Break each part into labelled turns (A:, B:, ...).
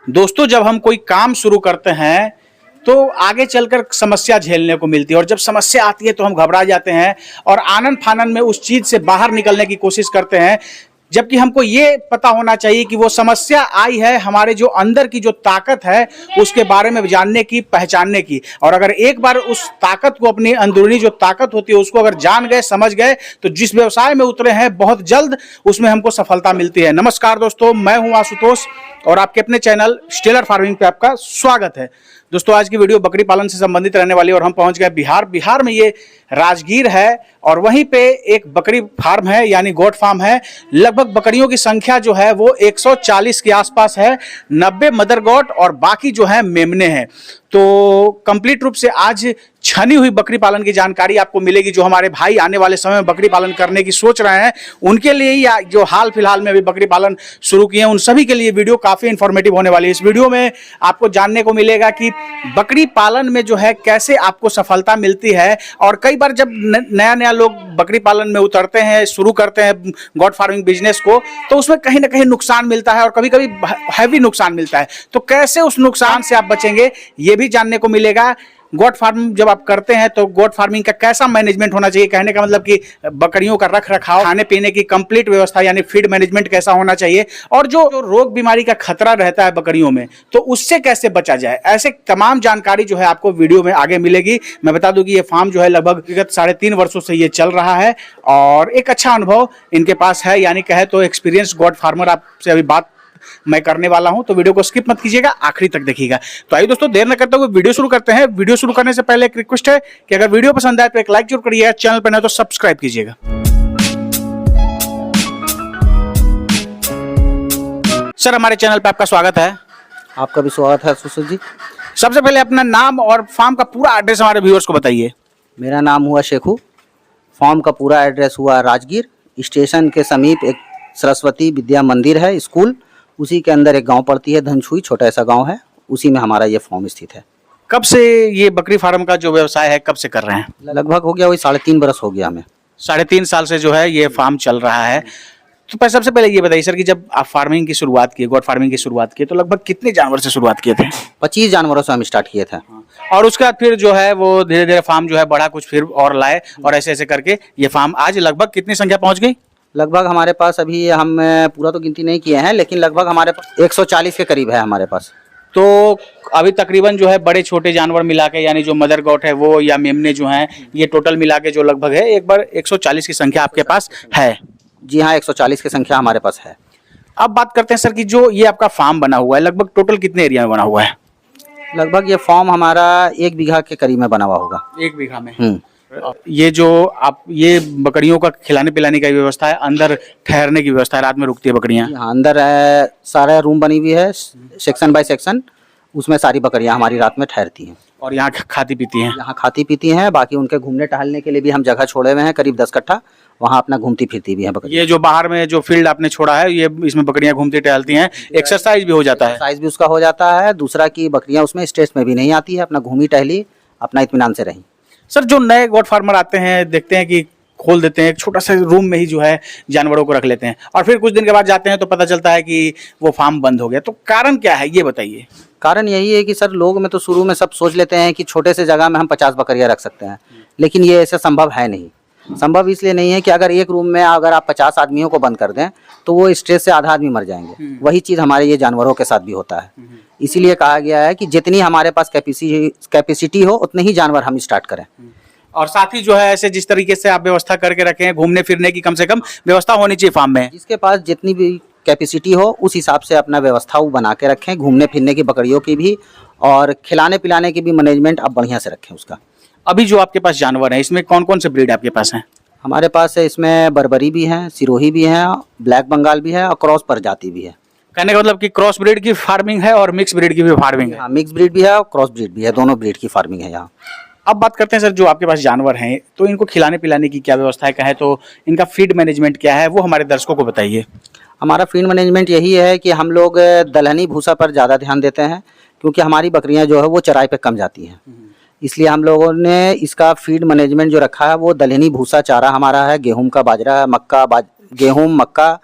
A: दोस्तों, जब हम कोई काम शुरू करते हैं तो आगे चलकर समस्या झेलने को मिलती है और जब समस्या आती है तो हम घबरा जाते हैं और आनन फानन में उस चीज से बाहर निकलने की कोशिश करते हैं। जबकि हमको ये पता होना चाहिए कि वो समस्या आई है हमारे जो अंदर की जो ताकत है उसके बारे में जानने की, पहचानने की। और अगर एक बार उस ताकत को, अपनी अंदरूनी जो ताकत होती है उसको अगर जान गए, समझ गए, तो जिस व्यवसाय में उतरे हैं बहुत जल्द उसमें हमको सफलता मिलती है। नमस्कार दोस्तों, मैं हूं आशुतोष और आपके अपने चैनल स्टेलर फार्मिंग पे आपका स्वागत है। दोस्तों, आज की वीडियो बकरी पालन से संबंधित रहने वाली और हम पहुंच गए बिहार में। ये राजगीर है और वहीं पे एक बकरी फार्म है, यानी गोट फार्म है। लगभग बकरियों की संख्या जो है वो 140 के आसपास है। 90 मदर गोट और बाकी जो है मेमने हैं। तो कंप्लीट रूप से आज छनी हुई बकरी पालन की जानकारी आपको मिलेगी। जो हमारे भाई आने वाले समय में बकरी पालन करने की सोच रहे हैं उनके लिए ही, जो हाल फिलहाल में अभी बकरी पालन शुरू किए हैं उन सभी के लिए वीडियो काफी इंफॉर्मेटिव होने वाली है। इस वीडियो में आपको जानने को मिलेगा कि बकरी पालन में जो है कैसे आपको सफलता मिलती है। और कई बार जब नया लोग बकरी पालन में उतरते हैं, शुरू करते हैं गॉट फार्मिंग बिजनेस को, तो उसमें कहीं ना कहीं नुकसान मिलता है और कभी कभी हैवी नुकसान मिलता है। तो कैसे उस नुकसान से आप बचेंगे ये भी जानने को मिलेगा। गोट फार्म जब आप करते हैं तो गोट फार्मिंग का कैसा मैनेजमेंट होना चाहिए, कहने का मतलब कि बकरियों का रख रखाव, खाने पीने की कंप्लीट व्यवस्था यानी फीड मैनेजमेंट कैसा होना चाहिए, और जो रोग बीमारी का खतरा रहता है बकरियों में तो उससे कैसे बचा जाए, ऐसे तमाम जानकारी जो है आपको वीडियो में आगे मिलेगी। मैं बता दूं कि ये फार्म जो है लगभग विगत 3.5 वर्षों से ये चल रहा है और एक अच्छा अनुभव इनके पास है, यानी कहे तो एक्सपीरियंस गोट फार्मर आपसे अभी बात मैं करने वाला हूं। तो वीडियो को स्किप मत कीजिएगा, आखिरी तक देखिएगा। तो आइए दोस्तों, देर न करते हुए वीडियो शुरू करते हैं। वीडियो शुरू करने से पहले एक रिक्वेस्ट है कि अगर वीडियो पसंद आए तो एक लाइक जरूर करिएगा, चैनल पर नए तो सब्सक्राइब कीजिएगा। सर, हमारे चैनल पर आपका स्वागत है।
B: आपका भी स्वागत है सुशील जी।
A: सबसे पहले अपना नाम और फार्म का पूरा एड्रेस हमारे व्यूअर्स को बताइए।
B: मेरा नाम हुआ शेखू। फार्म का पूरा एड्रेस हुआ राजगीर स्टेशन के समीप एक सरस्वती विद्या मंदिर है, स्कूल, उसी के अंदर एक गांव पड़ती है धनछुई, छोटा ऐसा गांव है, उसी में हमारा ये फार्म स्थित है। कब
A: से ये बकरी फार्म का जो व्यवसाय है कब से कर रहे हैं?
B: लगभग हो गया वही 3.5 बरस हो गया हमें।
A: 3.5 साल से जो है ये फार्म चल रहा है। तो सबसे पहले ये बताइए सर कि जब आप फार्मिंग की शुरुआत की, गोट फार्मिंग की शुरुआत की, तो लगभग कितने जानवर से शुरुआत किए थे?
B: 25 जानवरों से हम स्टार्ट किए थे।
A: और उसके बाद फिर जो है वो धीरे धीरे फार्म जो है बढ़ा, कुछ फिर और लाए और ऐसे ऐसे करके ये फार्म आज लगभग कितनी संख्या पहुंच गई?
B: लगभग हमारे पास अभी, हम पूरा तो गिनती नहीं किए हैं, लेकिन लगभग हमारे पास 140 के करीब है हमारे पास।
A: तो अभी तकरीबन जो है बड़े छोटे जानवर मिला के, यानी जो मदर गॉट है वो या मेमने जो हैं, ये टोटल मिला के जो लगभग है एक बार 140 की संख्या आपके पास है?
B: जी हाँ, 140 की संख्या हमारे पास है।
A: अब बात करते हैं सर कि जो ये आपका फार्म बना हुआ है लगभग टोटल कितने एरिया में बना हुआ है?
B: लगभग ये फार्म हमारा 1 बीघा के करीब में बना हुआ होगा।
A: 1 बीघा में। ये जो आप ये बकरियों का खिलाने पिलाने का व्यवस्था है, अंदर ठहरने की व्यवस्था है, रात में रुकती है बकरियां?
B: हाँ, अंदर सारा रूम बनी हुई है, सेक्शन बाय सेक्शन, उसमें सारी बकरियां हमारी रात में ठहरती हैं।
A: और यहाँ खाती पीती हैं?
B: यहाँ खाती पीती हैं, बाकी उनके घूमने टहलने के लिए भी हम जगह छोड़े हुए हैं करीब 10 कट्ठा, वहाँ अपना घूमती फिरती भी है बकरियां।
A: ये जो बाहर में जो फील्ड आपने छोड़ा है ये, इसमें बकरियां घूमती टहलती हैं, एक्सरसाइज भी हो जाता है?
B: एक्सरसाइज भी उसका हो जाता है। दूसरा की बकरियां उसमें स्ट्रेस में भी नहीं आती है, अपना घूमी टहली, अपना इत्मीनान से रही।
A: सर, जो नए गोट फार्मर आते हैं देखते हैं कि खोल देते हैं एक छोटा सा रूम में ही जो है जानवरों को रख लेते हैं और फिर कुछ दिन के बाद जाते हैं तो पता चलता है कि वो फार्म बंद हो गया। तो कारण क्या है ये बताइए।
B: कारण यही है कि सर, लोग में तो शुरू में सब सोच लेते हैं कि छोटे से जगह में हम 50 बकरियां रख सकते हैं, लेकिन ये ऐसा संभव है नहीं। संभव इसलिए नहीं है कि अगर एक रूम में अगर आप 50 आदमियों को बंद कर दें तो वो स्ट्रेस से आधा आदमी मर जाएंगे। वही चीज़ हमारे ये जानवरों के साथ भी होता है। इसीलिए कहा गया है कि जितनी हमारे पास कैपेसिटी हो उतने ही जानवर हम स्टार्ट करें।
A: और साथ ही जो है ऐसे जिस तरीके से आप व्यवस्था करके रखें, घूमने फिरने की कम से कम व्यवस्था होनी चाहिए फार्म में।
B: जिसके पास जितनी भी कैपेसिटी हो उस हिसाब से अपना व्यवस्था वो बना के रखें, घूमने फिरने की बकरियों की भी और खिलाने पिलाने की भी मैनेजमेंट आप बढ़िया से रखें उसका।
A: अभी जो आपके पास जानवर है इसमें कौन कौन से ब्रीड आपके पास हैं?
B: हमारे पास है इसमें बर्बरी भी है, सिरोही भी है, ब्लैक बंगाल भी है और क्रॉस प्रजाति भी है।
A: कहने का मतलब कि क्रॉस ब्रीड की फार्मिंग है और मिक्स ब्रीड की भी फार्मिंग है?
B: हाँ, मिक्स ब्रीड भी है और क्रॉस ब्रीड भी है, दोनों ब्रीड की फार्मिंग है यहाँ।
A: अब बात करते हैं सर, जो आपके पास जानवर हैं तो इनको खिलाने पिलाने की क्या व्यवस्था है, कहें तो इनका फीड मैनेजमेंट क्या है वो हमारे दर्शकों को बताइए।
B: हमारा फीड मैनेजमेंट यही है कि हम लोग दलहनी भूसा पर ज़्यादा ध्यान देते हैं, क्योंकि हमारी बकरियां जो है वो चराई पे कम जाती हैं। इसलिए हम लोगों ने इसका फीड मैनेजमेंट जो रखा है वो दलहनी भूसा चारा हमारा है, गेहूं का, बाजरा, मक्का, गेहूं, मक्का,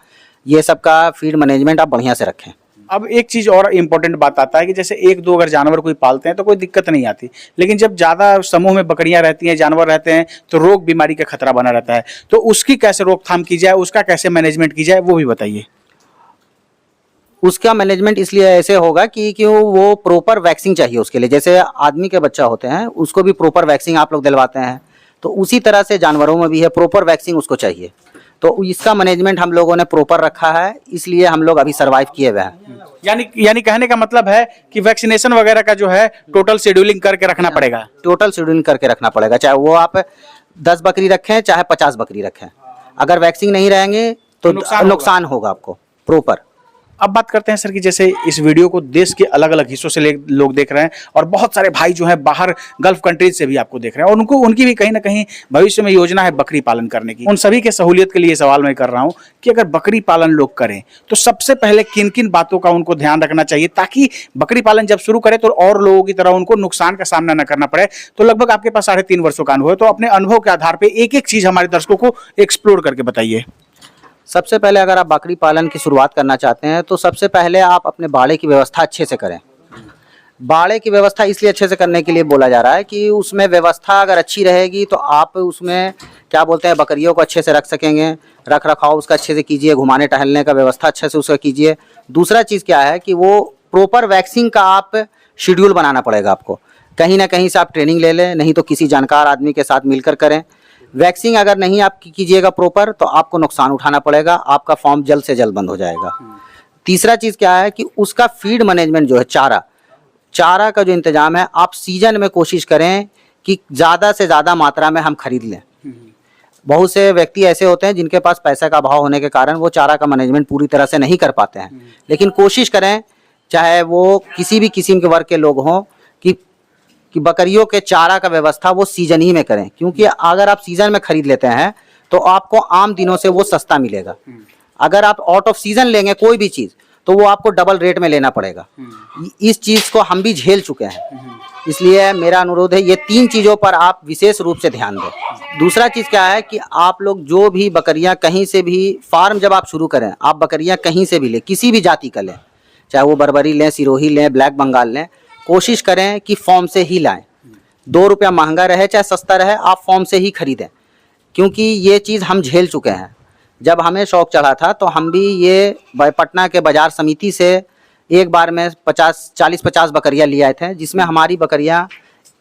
B: ये सब का फीड मैनेजमेंट आप बढ़िया से रखें।
A: अब एक चीज और इम्पोर्टेंट बात आता है कि जैसे एक दो अगर जानवर कोई पालते हैं तो कोई दिक्कत नहीं आती, लेकिन जब ज्यादा समूह में बकरियां रहती हैं, जानवर रहते हैं, तो रोग बीमारी का खतरा बना रहता है। तो उसकी कैसे रोकथाम की जाए, उसका कैसे मैनेजमेंट की जाए, वो भी बताइए।
B: उसका मैनेजमेंट इसलिए ऐसे होगा कि वो प्रॉपर वैक्सीन चाहिए उसके लिए। जैसे आदमी के बच्चा होते हैं उसको भी प्रॉपर वैक्सीन आप लोग दिलवाते हैं, तो उसी तरह से जानवरों में भी है, प्रॉपर वैक्सीन उसको चाहिए। तो इसका मैनेजमेंट हम लोगों ने प्रॉपर रखा है, इसलिए हम लोग अभी सर्वाइव किए हुए हैं।
A: यानी कहने का मतलब है कि वैक्सीनेशन वगैरह का जो है टोटल शेड्यूलिंग करके रखना पड़ेगा।
B: टोटल शेड्यूलिंग करके रखना पड़ेगा, चाहे वो आप 10 बकरी रखें चाहे 50 बकरी रखें। अगर वैक्सीन नहीं रहेंगे तो नुकसान होगा आपको प्रॉपर।
A: अब बात करते हैं सर कि जैसे इस वीडियो को देश के अलग अलग हिस्सों से लोग देख रहे हैं, और बहुत सारे भाई जो हैं बाहर गल्फ कंट्रीज से भी आपको देख रहे हैं, और उनकी भी कहीं ना कहीं भविष्य में योजना है बकरी पालन करने की। उन सभी के सहूलियत के लिए सवाल मैं कर रहा हूं कि अगर बकरी पालन लोग करें तो सबसे पहले किन किन बातों का उनको ध्यान रखना चाहिए, ताकि बकरी पालन जब शुरू करें तो और लोगों की तरह उनको नुकसान का सामना न करना पड़े। तो लगभग आपके पास 3.5 वर्षों का अनुभव है, तो अपने अनुभव के आधार पर एक एक चीज हमारे दर्शकों को एक्सप्लोर करके बताइए।
B: सबसे पहले अगर आप बकरी पालन की शुरुआत करना चाहते हैं तो सबसे पहले आप अपने बाड़े की व्यवस्था अच्छे से करें। बाड़े की व्यवस्था इसलिए अच्छे से करने के लिए बोला जा रहा है कि उसमें व्यवस्था अगर अच्छी रहेगी तो आप उसमें क्या बोलते हैं बकरियों को अच्छे से रख सकेंगे। रख रखाव उसका अच्छे से कीजिए, घुमाने टहलने का व्यवस्था अच्छे से उसका कीजिए। दूसरा चीज़ क्या है कि वो प्रॉपर वैक्सीन का आप शेड्यूल बनाना पड़ेगा आपको। कहीं ना कहीं से आप ट्रेनिंग ले लें, नहीं तो किसी जानकार आदमी के साथ मिलकर करें। वैक्सीन अगर नहीं आप कीजिएगा प्रॉपर तो आपको नुकसान उठाना पड़ेगा, आपका फॉर्म जल्द से जल्द बंद हो जाएगा। तीसरा चीज़ क्या है कि उसका फीड मैनेजमेंट जो है, चारा का जो इंतजाम है, आप सीजन में कोशिश करें कि ज़्यादा से ज़्यादा मात्रा में हम खरीद लें। बहुत से व्यक्ति ऐसे होते हैं जिनके पास पैसे का अभाव होने के कारण वो चारा का मैनेजमेंट पूरी तरह से नहीं कर पाते हैं, लेकिन कोशिश करें चाहे वो किसी भी किस्म के वर्ग के लोग हों कि बकरियों के चारा का व्यवस्था वो सीजन ही में करें। क्योंकि अगर आप सीजन में खरीद लेते हैं तो आपको आम दिनों से वो सस्ता मिलेगा। अगर आप आउट ऑफ सीजन लेंगे कोई भी चीज़ तो वो आपको डबल रेट में लेना पड़ेगा। इस चीज़ को हम भी झेल चुके हैं, इसलिए मेरा अनुरोध है ये 3 चीज़ों पर आप विशेष रूप से ध्यान दें। दूसरा चीज़ क्या है कि आप लोग जो भी बकरियां कहीं से भी फार्म जब आप शुरू करें, आप बकरियां कहीं से भी लें, किसी भी जाति का लें, चाहे वो बर्बरी लें, सिरोही लें, ब्लैक बंगाल लें, कोशिश करें कि फॉर्म से ही लाएं। 2 रुपया महंगा रहे चाहे सस्ता रहे, आप फॉर्म से ही खरीदें। क्योंकि ये चीज़ हम झेल चुके हैं। जब हमें शौक चढ़ा था तो हम भी ये पटना के बाजार समिति से एक बार में 40-50 बकरियां ले आए थे, जिसमें हमारी बकरियां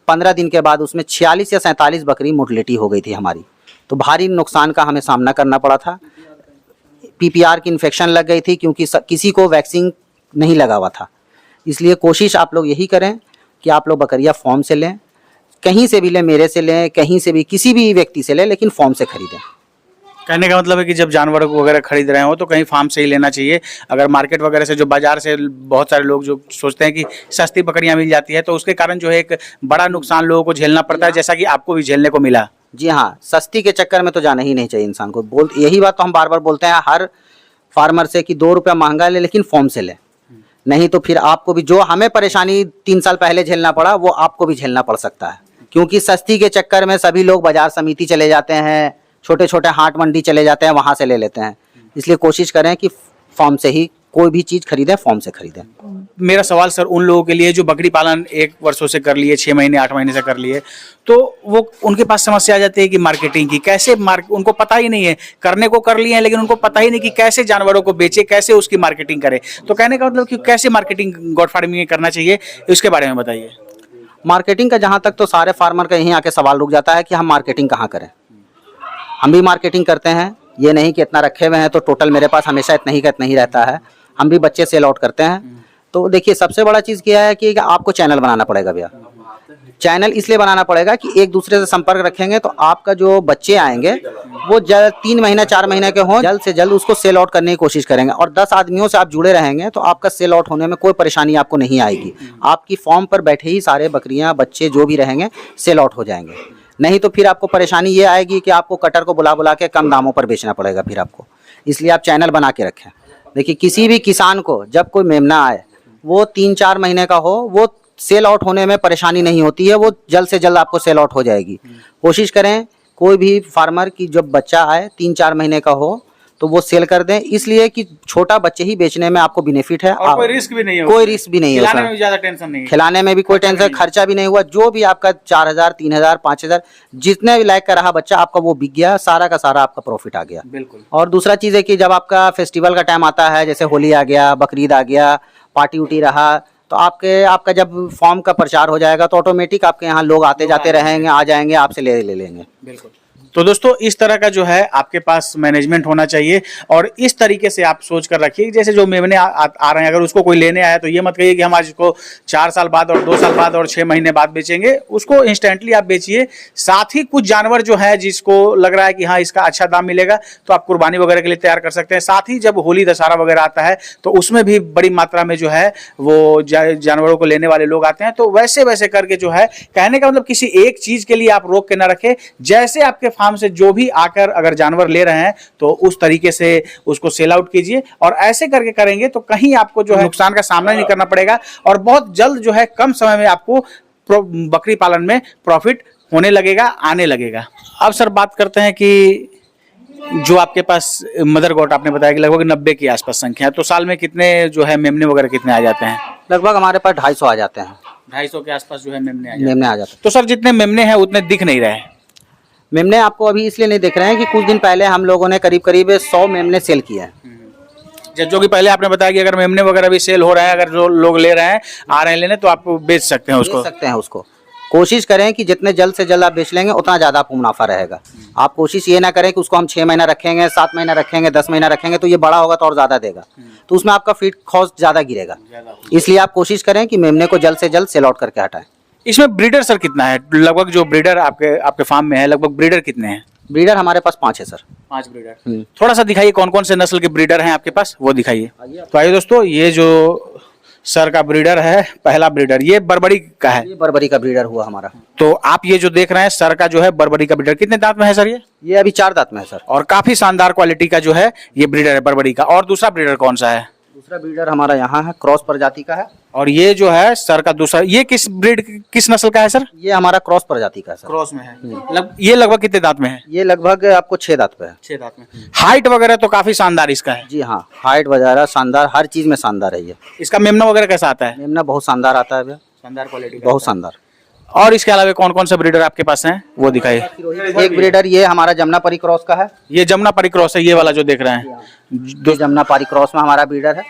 B: 15 दिन के बाद उसमें 46 या 47 बकरी मोर्टलिटी हो गई थी हमारी। तो भारी नुकसान का हमें सामना करना पड़ा था। PPR की इन्फेक्शन लग गई थी क्योंकि किसी को वैक्सीन नहीं लगा हुआ था। इसलिए कोशिश आप लोग यही करें कि आप लोग बकरियां फॉर्म से लें, कहीं से भी लें, मेरे से लें, कहीं से भी किसी भी व्यक्ति से लें, लेकिन फॉर्म से खरीदें।
A: कहने का मतलब है कि जब जानवर वगैरह खरीद रहे हो तो कहीं फार्म से ही लेना चाहिए। अगर मार्केट वगैरह से, जो बाजार से बहुत सारे लोग जो सोचते हैं कि सस्ती बकरियां मिल जाती है, तो उसके कारण जो है एक बड़ा नुकसान लोगों को झेलना पड़ता है, जैसा कि आपको भी झेलने को मिला।
B: जी हाँ, सस्ती के चक्कर में तो जाना ही नहीं चाहिए इंसान को। यही बात तो हम बार बार बोलते हैं हर फार्मर से कि 2 रुपया महंगा ले, लेकिन फॉर्म से ले, नहीं तो फिर आपको भी जो हमें परेशानी 3 साल पहले झेलना पड़ा वो आपको भी झेलना पड़ सकता है। क्योंकि सस्ती के चक्कर में सभी लोग बाजार समिति चले जाते हैं, छोटे छोटे हाट मंडी चले जाते हैं, वहाँ से ले लेते हैं। इसलिए कोशिश करें कि फॉर्म से ही कोई भी चीज़ खरीदें, फॉर्म से खरीदें।
A: मेरा सवाल सर उन लोगों के लिए जो बकरी पालन 1 वर्षों से कर लिए, 6 महीने 8 महीने से कर लिए, तो वो उनके पास समस्या आ जाती है कि मार्केटिंग की कैसे, उनको पता ही नहीं है, करने को कर लिए हैं लेकिन उनको पता ही नहीं कि कैसे जानवरों को बेचे, कैसे उसकी मार्केटिंग करें। तो कहने का मतलब कि कैसे मार्केटिंग गॉड फार्मिंग में करना चाहिए, उसके बारे में बताइए।
B: मार्केटिंग का जहाँ तक तो सारे फार्मर का यहीं आके सवाल रुक जाता है कि हम मार्केटिंग कहाँ करें। हम भी मार्केटिंग करते हैं, ये नहीं कि इतना रखे हुए हैं तो टोटल मेरे पास हमेशा इतना ही रहता है। हम भी बच्चे सेल आउट करते हैं। तो देखिए सबसे बड़ा चीज़ क्या है कि आपको चैनल बनाना पड़ेगा भैया। चैनल इसलिए बनाना पड़ेगा कि एक दूसरे से संपर्क रखेंगे तो आपका जो बच्चे आएंगे वो 3 महीने 4 महीने के हों, जल्द से जल्द उसको सेल आउट करने की कोशिश करेंगे। और 10 आदमियों से आप जुड़े रहेंगे तो आपका सेल आउट होने में कोई परेशानी आपको नहीं आएगी। आपकी फॉर्म पर बैठे ही सारे बकरियां, बच्चे जो भी रहेंगे सेल आउट हो जाएंगे। नहीं तो फिर आपको परेशानी ये आएगी कि आपको कटर को बुला बुला के कम दामों पर बेचना पड़ेगा फिर आपको। इसलिए आप चैनल बना के रखें। देखिए किसी भी किसान को जब कोई मेमना आए, वो 3-4 महीने का हो, वो सेल आउट होने में परेशानी नहीं होती है, वो जल्द से जल्द आपको सेल आउट हो जाएगी। कोशिश करें कोई भी फार्मर की जब बच्चा आए 3-4 महीने का हो तो वो सेल कर दें, इसलिए कि छोटा बच्चे ही बेचने में आपको बेनिफिट है
A: और कोई रिस्क भी नहीं है,
B: कोई रिस्क भी नहीं है,
A: खिलाने में भी ज्यादा टेंशन नहीं है,
B: खिलाने में भी कोई टेंशन, खर्चा भी नहीं हुआ। जो भी आपका 4000 3000 5000 जितने भी लायक का रहा बच्चा आपका वो बिक गया, सारा का सारा आपका प्रॉफिट आ गया।
A: बिल्कुल।
B: और दूसरा चीज़ है कि जब आपका फेस्टिवल का टाइम आता है, जैसे होली आ गया, बकरीद आ गया, पार्टी उटी रहा, तो आपका जब फॉर्म का प्रचार हो जाएगा तो ऑटोमेटिक आपके यहाँ लोग आते जाते रहेंगे, आ जाएंगे, आपसे ले लेंगे।
A: बिल्कुल। तो दोस्तों इस तरह का जो है आपके पास मैनेजमेंट होना चाहिए और इस तरीके से आप सोच कर रखिए, जैसे जो मेमने आ रहे हैं, अगर उसको कोई लेने आया तो ये मत कहिए कि हम आज इसको 4 साल बाद और 2 साल बाद और 6 महीने बाद बेचेंगे, उसको इंस्टेंटली आप बेचिए। साथ ही कुछ जानवर जो है जिसको लग रहा है कि हाँ इसका अच्छा दाम मिलेगा तो आप कुर्बानी वगैरह के लिए तैयार कर सकते हैं। साथ ही जब होली दशहरा वगैरह आता है तो उसमें भी बड़ी मात्रा में जो है वो जानवरों को लेने वाले लोग आते हैं। तो वैसे वैसे करके जो है, कहने का मतलब किसी एक चीज के लिए आप रोक के ना रखें, जैसे आपके फार्म से जो भी आकर अगर जानवर ले रहे हैं तो उस तरीके से उसको सेल आउट कीजिए। और ऐसे करके करेंगे तो कहीं आपको जो है नुकसान का सामना नहीं करना पड़ेगा और बहुत जल्द जो है कम समय में आपको बकरी पालन में प्रॉफिट होने लगेगा, आने लगेगा। अब सर बात करते हैं कि जो आपके पास मदर गॉट आपने बताया कि लगभग 90 के आसपास संख्या है, तो साल में कितने जो है मेमने वगैरह कितने आ जाते हैं?
B: लगभग हमारे पास 250 आ जाते हैं।
A: 250 के आसपास जो है मेमने
B: आ जाते हैं।
A: तो सर जितने मेमने हैं उतने दिख नहीं रहे हैं।
B: मेमने आपको अभी इसलिए नहीं दिख रहे हैं कि कुछ दिन पहले हम लोगों ने करीब 100 मेमने सेल किए हैं।
A: जो कि पहले आपने बताया कि अगर मेमने वगैरह भी सेल हो रहे हैं, अगर जो लोग ले रहे हैं आ रहे हैं लेने, तो आप बेच सकते हैं उसको।
B: कोशिश करें कि जितने जल्द से जल्द आप बेच लेंगे उतना ज़्यादा आपको मुनाफा रहेगा। आप कोशिश ये ना करें कि उसको हम 6 महीना रखेंगे, 7 महीना रखेंगे, 10 महीना रखेंगे तो ये बड़ा होगा तो और ज़्यादा देगा, तो उसमें आपका फीड कॉस्ट ज़्यादा गिरेगा। इसलिए आप कोशिश करें कि मेमने को जल्द से जल्द सेल आउट करके हटाएं।
A: इसमें ब्रीडर सर कितना है? लगभग जो ब्रीडर आपके फार्म में है, लगभग ब्रीडर कितने हैं?
B: ब्रीडर हमारे पास 5 है सर।
A: 5 ब्रीडर। थोड़ा सा दिखाइए कौन कौन से नस्ल के ब्रीडर हैं आपके पास, वो दिखाइए। तो आइए दोस्तों, ये जो सर का ब्रीडर है, पहला ब्रीडर ये बर्बरी का है।
B: ये बर्बरी का ब्रीडर हुआ हमारा।
A: तो आप ये जो देख रहे हैं सर का जो है बर्बरी का ब्रीडर, कितने दांत में है सर? ये
B: अभी 4 दांत में है सर।
A: और काफी शानदार क्वालिटी का जो है ये ब्रीडर है बर्बरी का। और दूसरा ब्रीडर कौन सा है?
B: दूसरा ब्रीडर हमारा यहाँ है, क्रॉस प्रजाति का है।
A: और ये जो है सर का दूसरा, ये किस नस्ल का है सर?
B: ये हमारा क्रॉस प्रजाति का है सर।
A: क्रॉस में है। ये लगभग कितने दांत में है?
B: ये लगभग आपको 6 दांत पे है।
A: 6 दांत में। हाइट वगैरह तो काफी शानदार इसका है।
B: जी हाँ, हाइट वगैरह शानदार, हर चीज में शानदार है ये।
A: इसका मेमना वगैरह कैसा आता है?
B: मेमना बहुत शानदार आता है भैया,
A: शानदार क्वालिटी,
B: बहुत शानदार।
A: और इसके अलावा कौन कौन से ब्रीडर आपके पास हैं वो दिखाइए।
B: एक ब्रीडर ये हमारा जमुनापारी क्रॉस का है।
A: ये जमुनापारी क्रॉस है, ये वाला जो देख रहे हैं,
B: ये जमुनापारी क्रॉस में हमारा ब्रीडर है।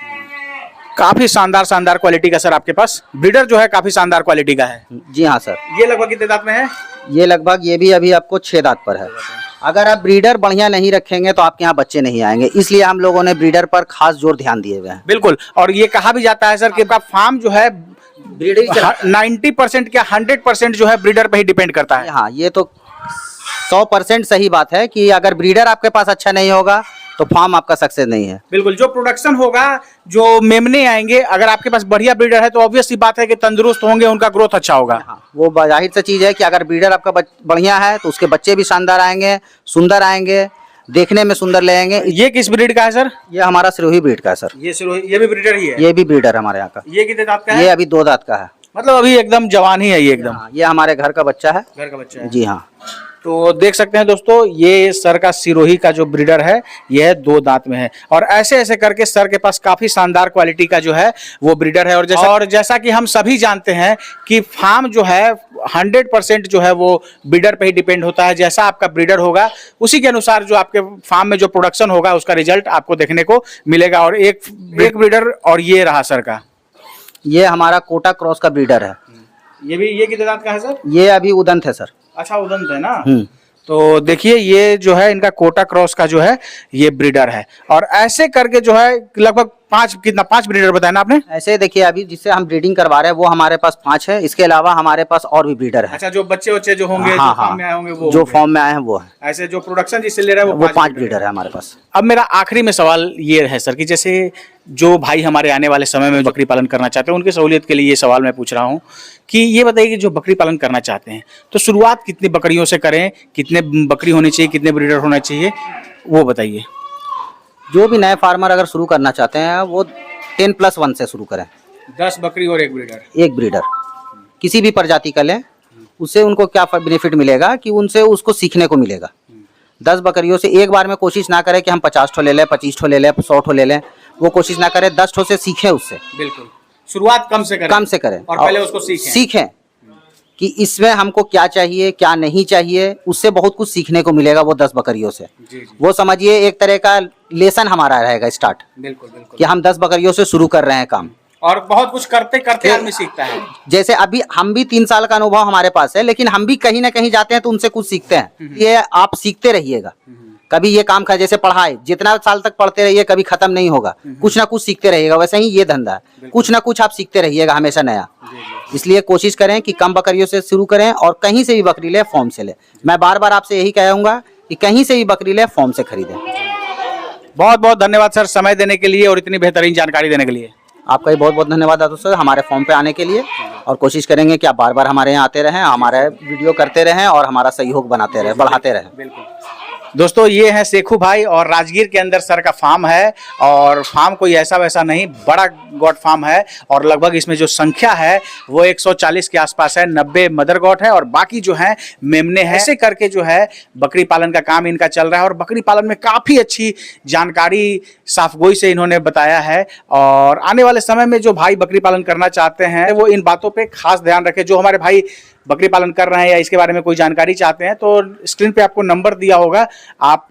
A: काफी शानदार क्वालिटी का सर आपके पास ब्रीडर जो है, काफी शानदार क्वालिटी का है।
B: जी हाँ सर।
A: ये लगभग कितने दांत में है?
B: ये लगभग ये भी अभी आपको 6 दांत पर है। अगर आप ब्रीडर बढ़िया नहीं रखेंगे तो आपके यहाँ बच्चे नहीं आएंगे, इसलिए हम लोगों ने ब्रीडर पर खास जोर ध्यान दिए हुए हैं।
A: बिल्कुल। और ये कहा भी जाता है सर कि आपका फार्म जो है ब्रीडर 90% क्या 100% जो है ब्रीडर पे ही डिपेंड करता है।
B: हाँ, ये तो 100% सही बात है कि अगर ब्रीडर आपके पास अच्छा नहीं होगा तो फार्म आपका सक्सेस नहीं है।
A: बिल्कुल। जो प्रोडक्शन होगा, जो मेमने आएंगे, अगर आपके पास बढ़िया ब्रीडर है तो ऑब्वियस सी बात है कि तंदुरुस्त होंगे, उनका ग्रोथ अच्छा होगा।
B: हाँ, वो जाहिर सी चीज है कि अगर ब्रीडर आपका बढ़िया है तो उसके बच्चे भी शानदार आएंगे, सुंदर आएंगे, देखने में सुंदर लगेंगे।
A: ये किस ब्रीड का है सर?
B: ये हमारा सिरोही ब्रीड का है सर।
A: ये सिरोही, ये भी ब्रीडर ही है?
B: ये भी ब्रीडर हमारे यहाँ का।
A: ये कितने दांत का है?
B: ये अभी 2 दांत का है।
A: मतलब अभी एकदम जवान ही है ये एकदम।
B: ये हमारे घर का बच्चा है।
A: घर का बच्चा है।
B: जी हाँ।
A: तो देख सकते हैं दोस्तों, ये सर का सिरोही का जो ब्रीडर है यह 2 दांत में है। और ऐसे ऐसे करके सर के पास काफी शानदार क्वालिटी का जो है वो ब्रीडर है। और जैसा कि हम सभी जानते हैं कि फार्म जो है 100% जो है वो ब्रीडर पे ही डिपेंड होता है। जैसा आपका ब्रीडर होगा उसी के अनुसार जो आपके फार्म में जो प्रोडक्शन होगा उसका रिजल्ट आपको देखने को मिलेगा। और एक ब्रीडर, और ये रहा सर का,
B: ये हमारा कोटा क्रॉस का ब्रीडर है।
A: ये कितने दांत का है सर?
B: ये अभी उदंत है सर।
A: अच्छा, उदंत है ना। तो देखिए ये जो है इनका कोटा क्रॉस का जो है ये ब्रीडर है। और ऐसे करके जो है लगभग 5 ब्रीडर बताया ना आपने? ऐसे
B: देखिए अभी जिससे हम ब्रीडिंग करवा रहे हैं वो हमारे पास 5 है। इसके अलावा हमारे पास और भी ब्रीडर है।
A: अच्छा, जो बच्चे जो होंगे,
B: हाँ,
A: जो फार्म में आए होंगे वो,
B: जो फार्म में आए हैं वो है।
A: ऐसे जो प्रोडक्शन जिससे ले रहे हैं
B: वो 5 ब्रीडर है हमारे पास।
A: अब मेरा आखिरी में सवाल ये है सर कि जैसे जो भाई हमारे आने वाले समय में बकरी पालन करना चाहते हैं उनकी सहूलियत के लिए ये सवाल मैं पूछ रहा हूँ कि ये बताइए कि जो बकरी पालन करना चाहते हैं तो शुरुआत कितनी बकरियों से करें, कितने बकरी होनी चाहिए, कितने ब्रीडर होना चाहिए, वो बताइए।
B: जो भी नए फार्मर अगर शुरू करना चाहते हैं वो 10+1 से शुरू करें।
A: 10 बकरी और 1 ब्रीडर।
B: 1 ब्रीडर किसी भी प्रजाति का लें, उससे उनको क्या बेनिफिट मिलेगा कि उनसे उसको सीखने को मिलेगा। 10 बकरियों से एक बार में कोशिश ना करें कि हम 50 ठो ले लें, 25 ठो ले लें, 100 ठो ले लें। वो कोशिश ना करें, 10 ठो से सीखें उससे।
A: बिल्कुल, शुरुआत कम से करें,
B: कम से करें
A: और पहले उसको सीखें
B: कि इसमें हमको क्या चाहिए, क्या नहीं चाहिए। उससे बहुत कुछ सीखने को मिलेगा वो 10 बकरियों से।
A: जी।
B: वो समझिए एक तरह का लेसन हमारा रहेगा स्टार्ट,
A: बिल्कुल बिल्कुल,
B: कि हम 10 बकरियों से शुरू कर रहे हैं काम।
A: और बहुत कुछ करते करते आदमी सीखता है।
B: जैसे अभी हम भी 3 साल का अनुभव हमारे पास है, लेकिन हम भी कहीं ना कहीं जाते हैं तो उनसे कुछ सीखते हैं। ये आप सीखते रहिएगा, कभी ये काम जैसे पढ़ाई जितना साल तक पढ़ते रहिए कभी खत्म नहीं होगा, कुछ ना कुछ सीखते रहिएगा। वैसे ही ये धंधा है, कुछ ना कुछ आप सीखते रहिएगा हमेशा नया। इसलिए कोशिश करें कि कम बकरियों से शुरू करें, और कहीं से भी बकरी ले फॉर्म से ले। मैं बार बार आपसे यही कहूंगा कि कहीं से भी बकरी ले फॉर्म से खरीदें।
A: बहुत बहुत धन्यवाद सर, समय देने के लिए और इतनी बेहतरीन जानकारी देने के लिए।
B: आपका भी बहुत बहुत धन्यवाद दादू सर, हमारे फॉर्म पे आने के लिए। और कोशिश करेंगे कि आप बार बार हमारे यहाँ आते रहें, हमारे वीडियो करते रहें और हमारा सहयोग बनाते रहें, बढ़ाते रहें।
A: बिल्कुल दोस्तों, ये है शेखू भाई, और राजगीर के अंदर सर का फार्म है। और फार्म कोई ऐसा वैसा नहीं, बड़ा गॉट फार्म है। और लगभग इसमें जो संख्या है वो 140 के आसपास है। 90 मदर गॉट है और बाकी जो है मेमने हैं। ऐसे करके जो है बकरी पालन का काम इनका चल रहा है, और बकरी पालन में काफ़ी अच्छी जानकारी साफगोई से इन्होंने बताया है। और आने वाले समय में जो भाई बकरी पालन करना चाहते हैं वो इन बातों पर खास ध्यान रखें। जो हमारे भाई बकरी पालन कर रहे हैं या इसके बारे में कोई जानकारी चाहते हैं तो स्क्रीन पे आपको नंबर दिया होगा, आप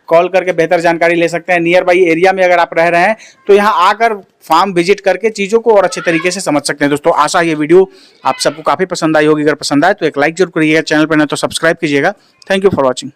A: कॉल करके बेहतर जानकारी ले सकते हैं। नियर बाई एरिया में अगर आप रह रहे हैं तो यहाँ आकर फार्म विजिट करके चीज़ों को और अच्छे तरीके से समझ सकते हैं। दोस्तों, आशा ये वीडियो आप सबको काफ़ी पसंद आई होगी। अगर पसंद आए तो एक लाइक जरूर करिएगा, चैनल पर नहीं तो सब्सक्राइब कीजिएगा। Thank you for watching.